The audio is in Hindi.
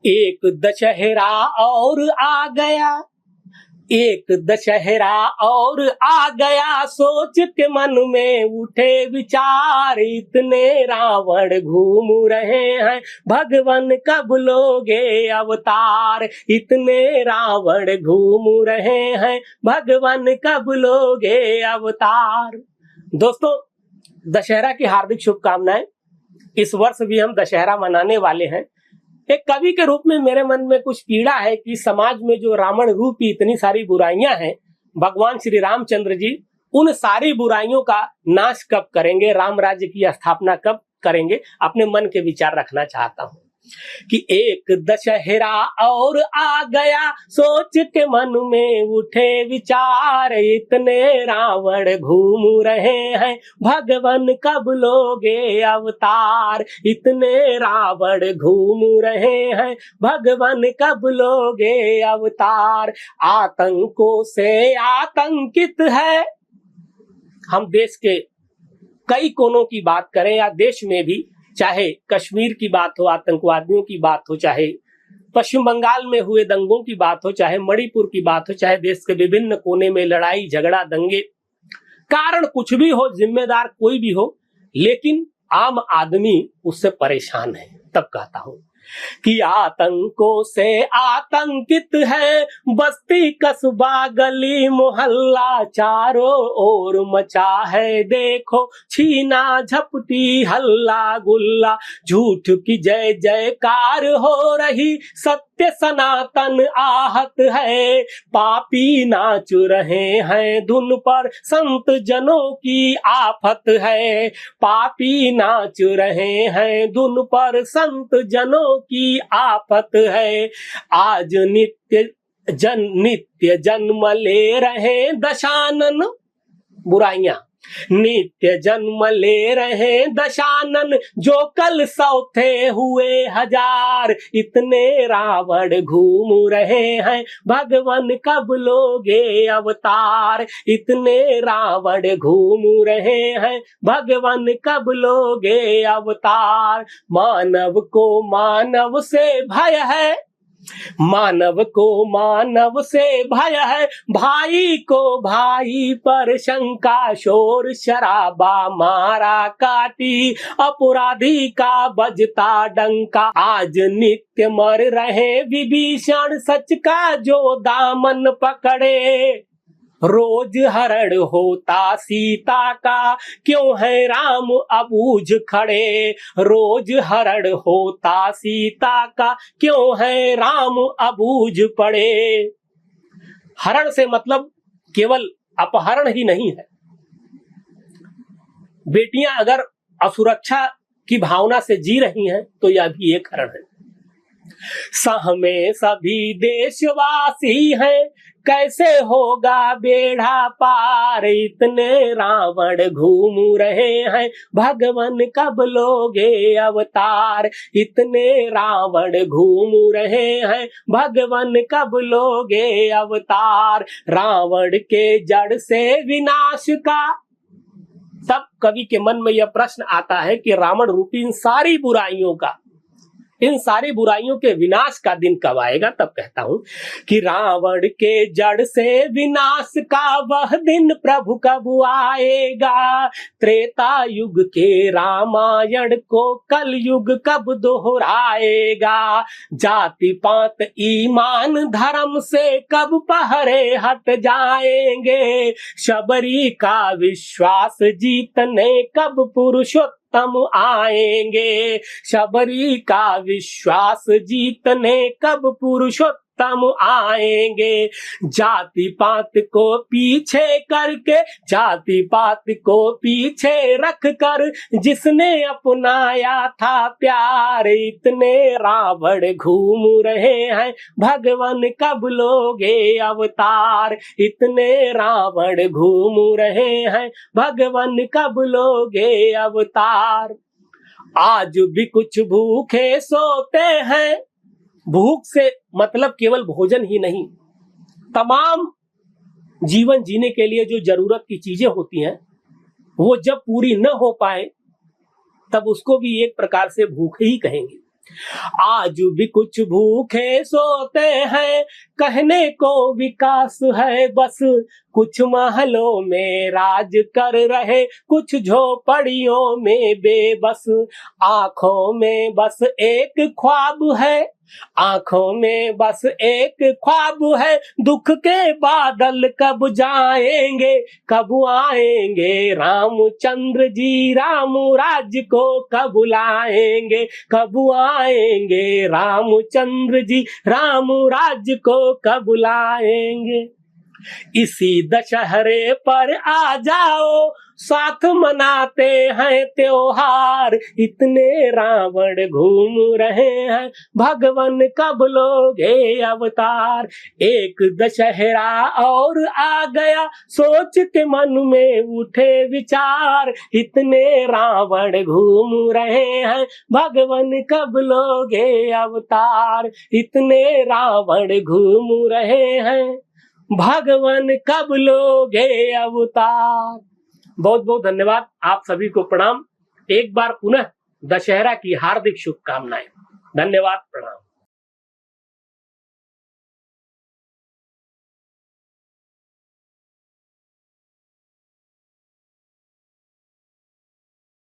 एक दशहरा और आ गया, एक दशहरा और आ गया, सोच के मन में उठे विचार, इतने रावण घूम रहे हैं, भगवान कब लोगे अवतार। इतने रावण घूम रहे हैं, भगवान कब लोगे अवतार। दोस्तों, दशहरा की हार्दिक शुभकामनाएं। इस वर्ष भी हम दशहरा मनाने वाले हैं। एक कवि के रूप में मेरे मन में कुछ पीड़ा है कि समाज में जो रावण रूपी इतनी सारी बुराइयां हैं, भगवान श्री रामचंद्र जी उन सारी बुराइयों का नाश कब करेंगे, राम राज्य की स्थापना कब करेंगे। अपने मन के विचार रखना चाहता हूं कि एक दशहरा और आ गया, सोच के मन में उठे विचार, इतने रावण घूम रहे हैं, भगवान कब लोगे अवतार। इतने रावण घूम रहे हैं, भगवान कब लोगे अवतार। आतंकों से आतंकित है, हम देश के कई कोनों की बात करें या देश में भी, चाहे कश्मीर की बात हो, आतंकवादियों की बात हो, चाहे पश्चिम बंगाल में हुए दंगों की बात हो, चाहे मणिपुर की बात हो, चाहे देश के विभिन्न कोने में लड़ाई झगड़ा दंगे, कारण कुछ भी हो, जिम्मेदार कोई भी हो, लेकिन आम आदमी उससे परेशान है। तब कहता हूं कि आतंकों से आतंकित है, बस्ती कस्बा गली मोहल्ला, चारों ओर मचा है देखो छीना झपटी हल्ला गुल्ला। झूठ की जय जयकार हो रही, सत्य सनातन आहत है, पापी नाच रहे हैं धुन पर, संत जनों की आफत है। पापी नाच रहे हैं धुन पर, संत जनों की आफत है। आज नित्य जन्म ले रहे दशानन, बुराइयां नित्य जन्म ले रहे दशानन, जो कल 100 थे हुए 1000। इतने रावण घूम रहे हैं, भगवान कब लोगे अवतार। इतने रावण घूम रहे हैं, भगवान कब लोगे अवतार। मानव को मानव से भय है, मानव को मानव से भय है, भाई को भाई पर शंका। शोर शराबा मारा काटी, अपराधी का बजता डंका। आज नित्य मर रहे विभीषण, सच का जो दामन पकड़े। रोज हरण होता सीता का, क्यों है राम अबूझ खड़े। रोज हरण होता सीता का, क्यों है राम अबूझ पड़े। हरण से मतलब केवल अपहरण ही नहीं है। बेटियां अगर असुरक्षा की भावना से जी रही हैं तो यह भी एक हरण है। सहमे सभी देशवासी हैं, कैसे होगा बेड़ा पार। इतने रावण घूम रहे हैं, भगवान कब लोगे अवतार। इतने रावण घूम रहे हैं, भगवान कब लोगे अवतार। रावण के जड़ से विनाश का, तब कवि के मन में यह प्रश्न आता है कि रावण रूपी इन सारी बुराइयों का, इन सारी बुराइयों के विनाश का दिन कब आएगा। तब कहता हूं कि रावण के जड़ से विनाश का वह दिन प्रभु कब आएगा। त्रेता युग के रामायण को कल युग कब दोहराएगा। जाति पात ईमान धर्म से कब पहरे हट जाएंगे। शबरी का विश्वास जीतने कब पुरुषोत्तम आएंगे। शबरी का विश्वास जीतने कब पुरुषोत्तम आएंगे। जाति पात को पीछे करके, जाति पात को पीछे रख कर, जिसने अपनाया था प्यार। इतने रावण घूम रहे हैं, भगवान कब लोगे अवतार। इतने रावण घूम रहे हैं, भगवान कब लोगे अवतार। आज भी कुछ भूखे सोते हैं, भूख से मतलब केवल भोजन ही नहीं, तमाम जीवन जीने के लिए जो जरूरत की चीजें होती हैं, वो जब पूरी न हो पाए तब उसको भी एक प्रकार से भूख ही कहेंगे। आज भी कुछ भूखे सोते हैं, कहने को विकास है बस, कुछ महलों में राज कर रहे, कुछ झोपड़ियों में बेबस। आंखों में बस एक ख्वाब है, आंखों में बस एक ख्वाब है, दुख के बादल कब जाएंगे, कब आएंगे रामचंद्र जी, राम राज्य को कब लाएंगे, कब आएंगे रामचंद्र जी, राम राज्य को कब लाएंगे। इसी दशहरे पर आ जाओ, साथ मनाते हैं त्योहार, इतने रावण घूम रहे हैं, भगवान कब लोगे अवतार। एक दशहरा और आ गया, सोच के मन में उठे विचार, इतने रावण घूम रहे हैं, भगवान कब लोगे अवतार, इतने रावण घूम रहे हैं, भगवान कब लोगे अवतार। बहुत बहुत धन्यवाद, आप सभी को प्रणाम। एक बार पुनः दशहरा की हार्दिक शुभकामनाएं। धन्यवाद, प्रणाम।